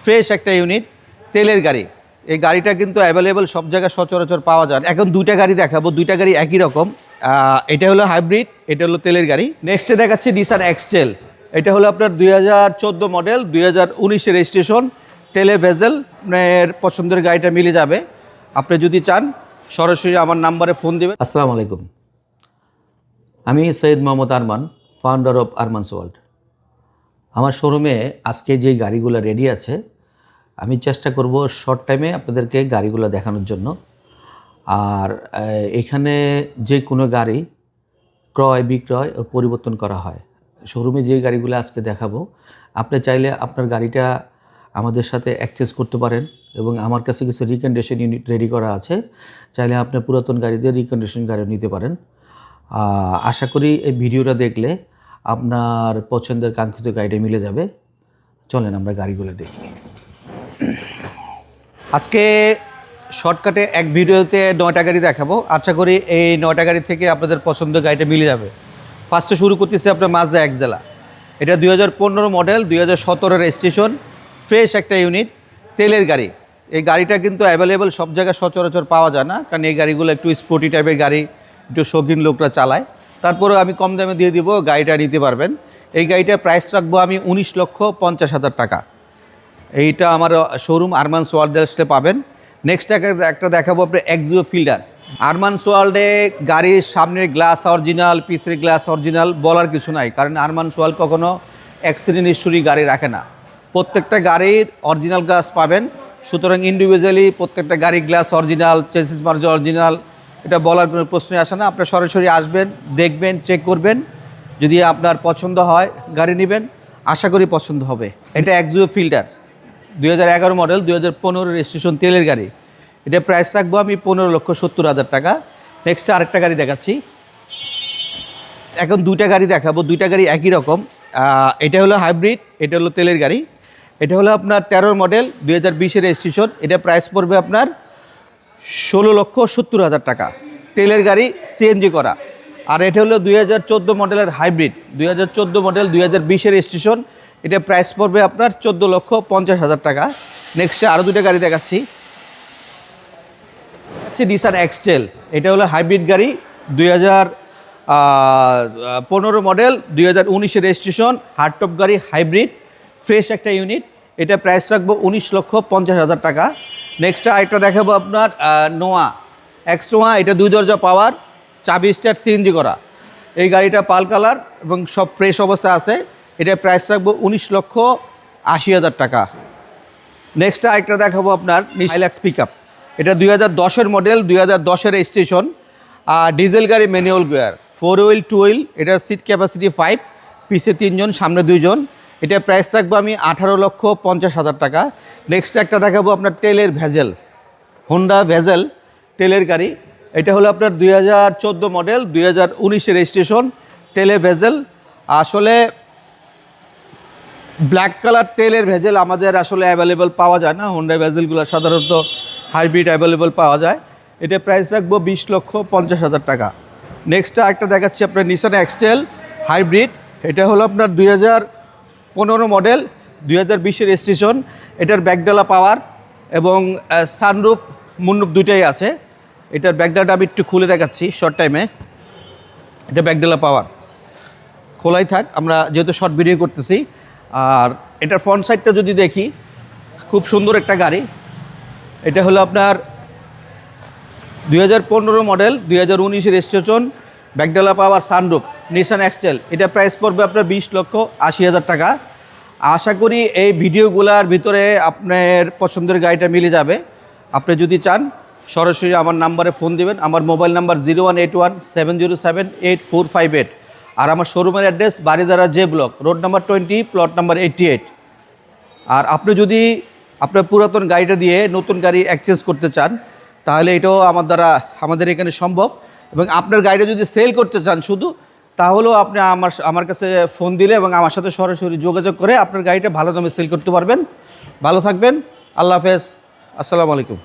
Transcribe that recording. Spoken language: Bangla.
ফ্রেশ একটা ইউনিট, তেলের গাড়ি। এই গাড়িটা কিন্তু অ্যাভেলেবল সব জায়গায় সচরাচর পাওয়া যায়। এখন দুইটা গাড়ি দেখাবো, দুইটা গাড়ি একই রকম। এটা হলো হাইব্রিড, এটা হলো তেলের গাড়ি। নেক্সটে দেখাচ্ছি নিসান এক্সটেল। এটা হলো আপনার 2014 মডেল, 2019-এর রেজিস্ট্রেশন, তেলের ভেজেল। আপনার পছন্দের গাড়িটা মিলে যাবে। আপনি যদি চান সরাসরি আমার নাম্বারে ফোন দেবেন। আসসালামু আলাইকুম, আমি Syed Mohammad Arman, founder of Arman's world. আমার শোরুমে আজকে যে গাড়িগুলো রেডি আছে, আমি চেষ্টা করব শর্ট টাইমে আপনাদেরকে গাড়িগুলো দেখানোর জন্য। আর এখানে যে কোনো গাড়ি ক্রয় বিক্রয় ও পরিবর্তন করা হয়। শোরুমে যে গাড়িগুলো আজকে দেখাবো, আপনি চাইলে আপনার গাড়িটা আমাদের সাথে এক্সচেঞ্জ করতে পারেন এবং আমার কাছে কিছু রিকন্ডিশন ইউনিট রেডি করা আছে। চাইলে আপনি পুরাতন গাড়ি দিয়ে রিকন্ডিশন গাড়ি নিতে পারেন। আশা করি এই ভিডিওটা দেখলে আপনার পছন্দের কাঙ্ক্ষিত গাড়িটা মিলে যাবে। চলেন আমরা গাড়িগুলো দেখি। আজকে শর্টকাটে এক ভিডিওতে 9টা গাড়ি দেখাবো। আশা করি এই 9টা গাড়ি থেকে আপনাদের পছন্দের গাড়িটা মিলে যাবে। ফার্স্টে শুরু করতেছি আপনার মাজদা এক্সেলা। এটা 2015 মডেল, 2017-এর রেজিস্ট্রেশন, ফ্রেশ একটা ইউনিট, তেলের গাড়ি। এই গাড়িটা কিন্তু অ্যাভেলেবল সব জায়গায় সচরাচর পাওয়া যায় না, কারণ এই গাড়িগুলো একটু স্পোর্টি টাইপের গাড়ি, একটু শৌখিন লোকরা চালায়। তারপরেও আমি কম দামে দিয়ে দিব, গাড়িটা নিতে পারবেন। এই গাড়িটার প্রাইস রাখবো আমি 19,50,000 টাকা। এইটা আমার শোরুম আরমানস ওয়ার্ল্ডে পাবেন। নেক্সট একটা দেখাবো আপনার এক্সিও ফিল্ডার। আরমানস ওয়ার্ল্ডে গাড়ির সামনের গ্লাস অরিজিনাল, পিছের গ্লাস অরিজিনাল, বলার কিছু নাই, কারণ আরমানস ওয়ার্ল্ড কখনো অ্যাক্সিডেন্ট হিস্টোরি গাড়ি রাখে না। প্রত্যেকটা গাড়ির অরিজিনাল গ্লাস পাবেন। সুতরাং ইন্ডিভিজুয়ালি প্রত্যেকটা গাড়ির glass original, chassis merge original, এটা বলার কোনো প্রশ্নই আসে না। আপনার সরাসরি আসবেন, দেখবেন, চেক করবেন। যদি আপনার পছন্দ হয় গাড়ি নেবেন, আশা করি পছন্দ হবে। এটা এক্সিও ফিল্ডার 2011 মডেল, 2015 রেজিস্ট্রেশন, তেলের গাড়ি। এটা প্রাইস রাখবো আমি 15,70,000 টাকা। নেক্সট আরেকটা গাড়ি দেখাচ্ছি। এখন দুইটা গাড়ি দেখাবো, দুইটা গাড়ি একই রকম। এটা হলো হাইব্রিড, এটা হলো তেলের গাড়ি। এটা হলো আপনার 13 মডেল, 2020-এর রেজিস্ট্রেশন। এটা প্রাইস পড়বে আপনার 16,70,000 টাকা। তেলের গাড়ি, সিএনজি করা। আর এটা হলো 2014 মডেলের হাইব্রিড, 2014 মডেল, 2020-এর রেজিস্ট্রেশন। এটা প্রাইস পড়বে আপনার 14,50,000 টাকা। নেক্সটে আরও দুটো গাড়ি দেখাচ্ছি। নিসান এক্সটেল। এটা হলো হাইব্রিড গাড়ি, 2015 মডেল, 2019-এর রেজিস্ট্রেশন, হার্ডটপ গাড়ি, হাইব্রিড, ফ্রেশ একটা ইউনিট। এটা প্রাইস রাখবো 19,50,000 টাকা। নেক্সট আরেকটা দেখাবো আপনার নোয়া এক্সনোয়া। এটা 2 দরজা পাওয়ার, চাবি স্টার্ট, সিএনজি করা। এই গাড়িটা পাল কালার এবং সব ফ্রেশ অবস্থা আছে। এটা প্রাইস রাখবো 19,80,000 টাকা। নেক্সট আরেকটা দেখাবো আপনার হাইলাক্স পিক আপ। এটা 2010-এর মডেল, 2010-এর রেজিস্ট্রেশন, ডিজেল গাড়ি, ম্যানুয়াল গিয়ার, 4 হুইল 2 হুইল। এটার সিট ক্যাপাসিটি 5, পিছে 3 জন, সামনে 2 জন। এটা প্রাইস রাখবো আমি 18,50,000 টাকা। নেক্সট একটা দেখাবো আপনার তেলের ভেজেল, হোন্ডা ভেজেল, তেলের গাড়ি। এটা হলো আপনার 2014 মডেল, 2019-এর রেজিস্ট্রেশন, তেলের ভেজেল। আসলে ব্ল্যাক কালার তেলের ভেজেল আমাদের আসলে অ্যাভেলেবল পাওয়া যায় না। হোন্ডা ভেজেলগুলো সাধারণত হাইব্রিড অ্যাভেলেবল পাওয়া যায়। এটা প্রাইস রাখবো 20,50,000 টাকা। নেক্সট একটা দেখাচ্ছি আপনার নিসান এক্সটেল হাইব্রিড। এটা হলো আপনার 2015 মডেল, 2020-এর রেজিস্ট্রেশন। এটার ব্যাকডালা পাওয়ার এবং সানরুফ মুনরুফ দুইটাই আছে। এটার ব্যাকডালাটা আমি একটু খুলে দেখাচ্ছি শর্ট টাইমে। এটা ব্যাকডালা পাওয়ার খোলাই থাক, আমরা যেহেতু শর্ট ভিডিও করতেছি। আর এটার ফ্রন্ট সাইডটা যদি দেখি, খুব সুন্দর একটা গাড়ি। এটা হলো আপনার 2015 মডেল, 2019-এর রেজিস্ট্রেশন, ব্যাকডালা পাওয়ার, সানরুফ, নিসান এক্সটেল। এটা প্রাইস পড়বে আপনার 20,80,000 টাকা। আশা করি এই ভিডিওগুলোর ভিতরে আপনার পছন্দের গাড়িটা মিলে যাবে। আপনি যদি চান সরাসরি আমার নাম্বারে ফোন দেবেন। আমার মোবাইল নাম্বার 0181-707-8458। আর আমার শোরুমের address Baridhara J block, road number 20, plot number 88। আর আপনি যদি আপনার পুরাতন গাড়িটা দিয়ে নতুন গাড়ি এক্সচেঞ্জ করতে চান, তাহলে এটাও আমাদের এখানে সম্ভব। এবং আপনার গাড়িটা যদি সেল করতে চান শুধু, তাহলেও আপনি আমার কাছে ফোন দিলে এবং আমার সাথে সরাসরি যোগাযোগ করে আপনার গাড়িটা ভালো দামে সেল করতে পারবেন। ভালো থাকবেন, আল্লাহ হাফেজ, আসসালামু আলাইকুম।